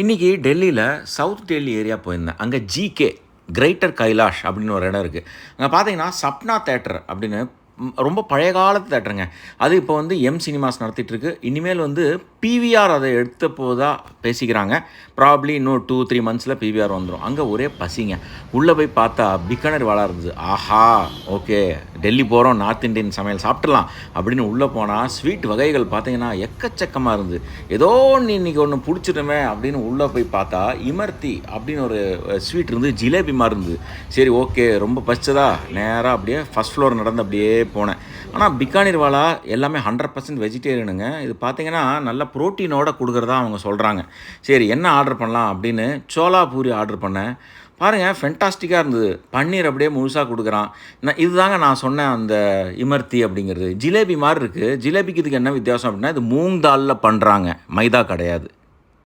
இன்றைக்கி டெல்லியில் south Delhi area போயிருந்தேன். அங்கே ஜிகே கிரேட்டர் கைலாஷ் அப்படின்னு ஒரு இடம் இருக்குது. அங்கே பார்த்தீங்கன்னா சப்னா தேட்டர் அப்படின்னு ரொம்ப பழைய காலத்து தேட்டருங்க. அது இப்போ வந்து சினிமாஸ் நடத்திட்டுருக்கு. இனிமேல் வந்து பிவிஆர் அதை எடுத்த போதாக பேசிக்கிறாங்க. ப்ராப்ளி இன்னும் 2-3 மந்த்ஸில் பிவிஆர் வந்துடும். அங்கே ஒரே பசிங்க. உள்ளே போய் பார்த்தா பிக்கானர் வாழா இருந்தது. ஆஹா, ஓகே, டெல்லி போகிறோம், நார்த் இந்தியன் சமையல் சாப்பிட்றலாம் அப்படின்னு உள்ளே போனால் ஸ்வீட் வகைகள் பார்த்தீங்கன்னா எக்கச்சக்கமாக இருந்தது. ஏதோ இன்றைக்கி ஒன்று பிடிச்சிடுமே அப்படின்னு உள்ளே போய் பார்த்தா இமர்த்தி அப்படின்னு ஒரு ஸ்வீட் இருந்து ஜிலேபி மாதிரி இருந்தது. சரி, ஓகே, ரொம்ப பசிச்சதா நேராக அப்படியே ஃபஸ்ட் ஃப்ளோர் நடந்து அப்படியே போனேன். ஆனால் பிக்கானீர் வாலா எல்லாமே 100% வெஜிடேரியனுங்க. இது பார்த்தீங்கன்னா நல்ல ப்ரோட்டீனோடு கொடுக்குறதா அவங்க சொல்கிறாங்க. சரி, என்ன ஆர்டர் பண்ணலாம் அப்படின்னு சோலா பூரி ஆர்டர் பண்ணேன். பாருங்கள், ஃபென்டாஸ்டிக்காக இருந்தது. பன்னீர் அப்படியே முழுசாக கொடுக்குறான். இதுதாங்க நான் சொன்னேன் அந்த இமர்த்தி அப்படிங்கிறது. ஜிலேபி மாதிரி இருக்குது. ஜிலேபிக்கு இதுக்கு என்ன வித்தியாசம் அப்படின்னா, இது மூங் தாலில் பண்ணுறாங்க, மைதா கிடையாது.